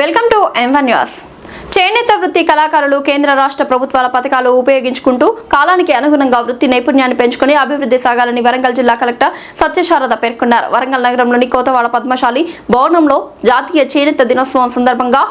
Welcome to M1 news. చేనేత వృత్తి కళాకారులు కేంద్ర రాష్ట్ర ప్రభుత్వాల పథకాలు ఉపయోగించుకుంటూ కాలానికి అనుగుణంగా వృత్తి నైపుణ్యాన్ని పెంచుకుని అభివృద్ధి సాగాలని వరంగల్ జిల్లా కలెక్టర్ సత్యశారద పేర్కొన్నారు. వరంగల్ నగరంలోని కోతవాడ పద్మశాలి భవనంలో జాతీయ చేనేత దినోత్సవం సందర్భంగా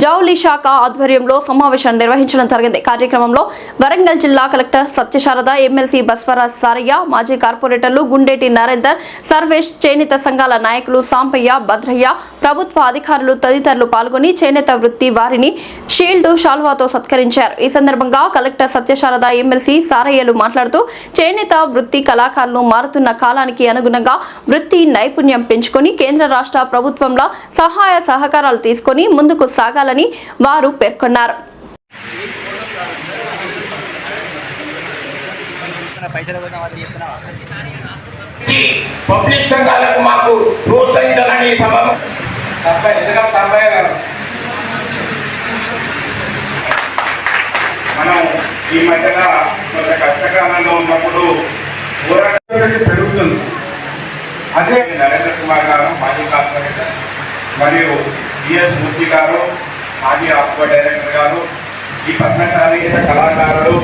జౌలి శాఖ ఆధ్వర్యంలో సమావేశం నిర్వహించడం జరిగింది. కార్యక్రమంలో వరంగల్ జిల్లా కలెక్టర్ సత్యశారద, ఎమ్మెల్సీ బస్వరాజ్ సారయ్య, మాజీ కార్పొరేటర్లు గుండేటి నరేందర్, సర్వేష్, చేనేత సంఘాల నాయకులు సాంపయ్య, భద్రయ్య, ప్రభుత్వ అధికారులు తదితరులు పాల్గొని చేనేత వృత్తి వారిని షీల్డ్, షాల్వాతో సత్కరించారు. ఈ సందర్భంగా కలెక్టర్ సత్యశారద, ఎమ్మెల్సీ సారయ్యలు మాట్లాడుతూ చేనేత వృత్తి కళాకారులు మారుతున్న కాలానికి అనుగుణంగా వృత్తి నైపుణ్యం పెంచుకొని కేంద్ర రాష్ట్ర ప్రభుత్వంలో సహాయ సహకారాలు తీసుకొని ముందుకు సాగాలని వారు పేర్కొన్నారు. పబ్లిక్ సంఘాలకు మాకు ప్రోత్సహించాలని మనం ఈ మధ్యన కొంత కష్టకాలంలో ఉన్నప్పుడు పోరాటం పెరుగుతుంది. అదే నరేంద్ర కుమార్ గారు, మాజీ కార్పొరేటర్, మరియు బిఎస్ మూర్తి గారు, మాజీ ఆప్కో డైరెక్టర్ గారు, ఈ పద్మశాలి కళాకారులు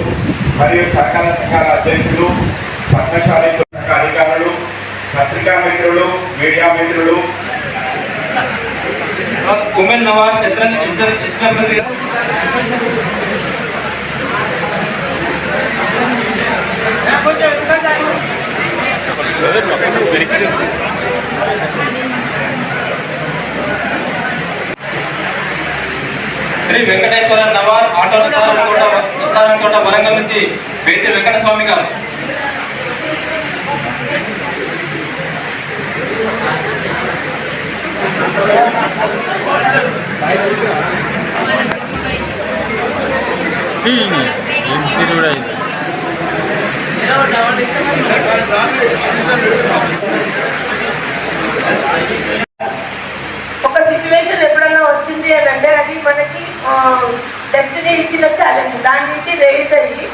మరియు సహకార సంఘాల అధ్యక్షులు, పద్మశాలి అధికారులు, పత్రికా మిత్రులు, మీడియా మిత్రులు, ఉమెన్ నవాజ్ శ్రీ వెంకటేశ్వర నవార్ ఆటో కోట వరంగల్ నుంచి వేతి వెంకటస్వామి గారు. ఒక సిచ్యువేషన్ ఎప్పుడన్నా వచ్చింది అని అంటే అది మనకి డెస్టినీ ఇచ్చిన ఛాలెంజ్. దాని నుంచి రేస్ అయ్యి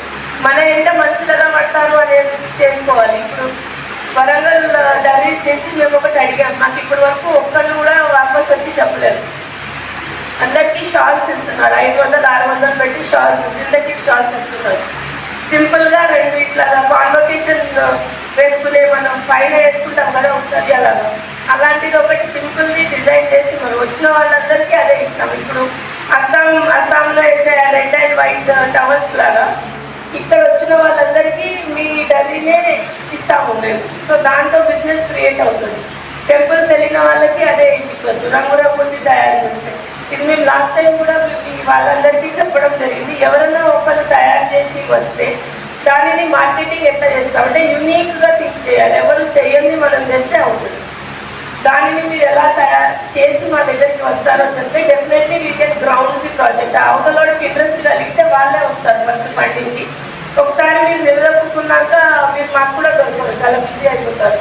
మన ఎంత మనుషులు ఎలా పడతారు అనేది చేసుకోవాలి. ఇప్పుడు వరంగల్ డైరీస్ నుంచి మేము ఒకటి అడిగాం. మాకు ఇప్పటి వరకు ఒక్కళ్ళు కూడా వాపస్ వచ్చి చెప్పలేదు. అందరికీ షాల్స్ ఇస్తున్నారు, 500-600 పెట్టి షాల్స్, సింథటిక్ షాల్స్ ఇస్తున్నారు. సింపుల్గా రెండు ఇట్లా కాన్వకేషన్ వేసుకునే మనం పైన వేసుకుంటాం కదా ఉంటుంది అలాంటిది ఒకటి సింపుల్ని డిజైన్ చేసి మనం వచ్చిన వాళ్ళందరికీ అదే ఇస్తాం. ఇప్పుడు అస్సాంలో వేసే రెడ్ అండ్ వైట్ టవల్స్ లాగా ఇక్కడ వచ్చిన వాళ్ళందరికీ మీ డల్లీనే ఇస్తాము మేము. సో దాంతో బిజినెస్ క్రియేట్ అవుతుంది. టెంపుల్స్ వెళ్ళిన వాళ్ళకి అదే ఇప్పించవచ్చు, రంగురంగుల్ని తయారు చేస్తే. ఇది మేము లాస్ట్ టైం కూడా వాళ్ళందరికీ చెప్పడం జరిగింది. ఎవరైనా ఒకరు తయారు చేసి వస్తే దానిని మార్కెటింగ్ ఎట్లా చేస్తాం అంటే యూనిక్గా థింక్ చేయాలి. ఎవరు చేయండి మనం చేస్తే అవుతుంది. దానిని మీరు ఎలా తయారు చేసి మా దగ్గరికి వస్తారో చెప్తే definitely we can ground the project. అవతలకి ఇంట్రెస్ట్ కలిగితే వాళ్ళే వస్తారు ఫస్ట్ ఫండింగ్కి. ఒకసారి మీరు నిలదొక్కున్నాక మీరు మాకు కూడా దొరకదు, చాలా బిజీ అయిపోతారు.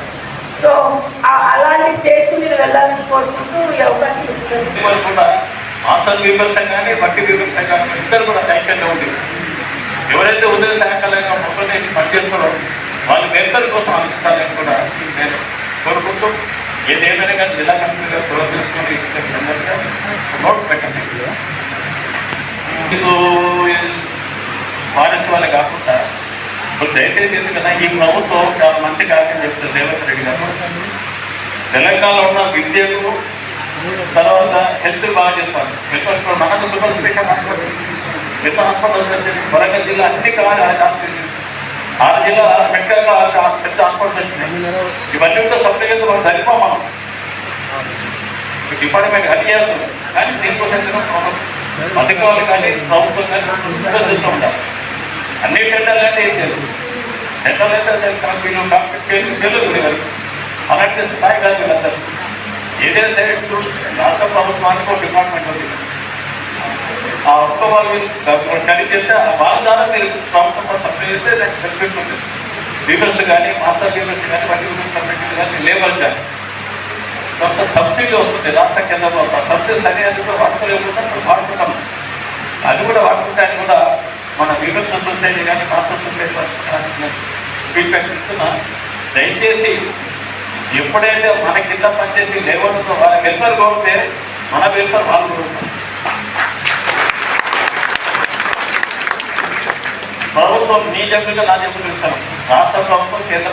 సో అలాంటి స్టేజ్కి మీరు వెళ్ళాలని కోరుకుంటూ ఈ అవకాశం ఇచ్చినందుకు హాస్టల్ విమర్శ కానీ బట్టి విమర్శ కానీ ఇద్దరు కూడా ఐక్యంగా ఉంది. ఎవరైతే ఉదయ సాయంకాలంగా మొక్కలు పనిచేస్తారో వాళ్ళు వెంటనే కోసం అందిస్తారని కూడా నేను కోరుకుంటూ ఏదేమైనా కానీ జిల్లా కమిటీగా చొరవ తీసుకొని నోట్ పెట్టండి. మీకు ఫారెస్ట్ వాళ్ళే కాకుండా దయచేసి ఎందుకన్నా ఈ ప్రభుత్వం చాలా మంచి కార్యక్రమం చెప్తారు రేవంత్ రెడ్డి గారు. తెలంగాణలో ఉన్న విద్యకు తర్వాత హెల్త్ బాగా చేస్తారు. హెల్త్ మనకు super special hospital, health hospital Warangal జిల్లా అన్ని కావాలి. 6 జిల్లా మెడికల్గా పెద్ద హాస్పిటల్ వచ్చినాయి. ఇవన్నీ కూడా సబ్సిడీ మనం సరిపోం. మనం డిపార్ట్మెంట్ అది చేస్తుంది కానీ దీనికోసం అధికారులు కానీ ప్రభుత్వం కానీ చూస్తూ ఉంటారు. అన్ని టెండర్లు అంటే ఏం చేయదు. టెండర్లు అయితే తెలుగు అలాంటి స్థాయి కాదు వీళ్ళందరూ. ఏదైనా సరే రాష్ట్ర ప్రభుత్వానికి ఒక డిపార్ట్మెంట్ ఉంది. ఆ ఒక్క వాళ్ళు కలిగి చేస్తే వాళ్ళ ద్వారా మీరు ప్రభుత్వం సబ్సిడీ చేస్తే బెనిఫిట్ ఉంటుంది. వీవర్స్ కానీ మాస్టర్ వీవర్స్ కానీ వడ్డీ వీవర్స్ కానీ లేబర్ కానీ కొంత సబ్సిడీ వస్తుంది రాష్ట్ర కేంద్రంలో. సబ్సిడీస్ అనేది వాడుకోలేకుండా వాడుకుంటాం. అది కూడా వాడుకుంటానికి కూడా మన వీవర్స్ సొసైటీ కానీ మాస్టర్ సొసైటీ ఫీడ్బ్యాక్ ఇస్తున్నా. దయచేసి ఎప్పుడైతే మన కింద పనిచేసి లేబర్తో వాళ్ళ వెల్ఫేర్ కోరితే మన వెల్ఫేర్ వాళ్ళు కోరుతారు. ప్రభుత్వం నీ జబ్బుగా నా జబ్బులు ఇస్తాను, రాష్ట్ర ప్రభుత్వం కేంద్ర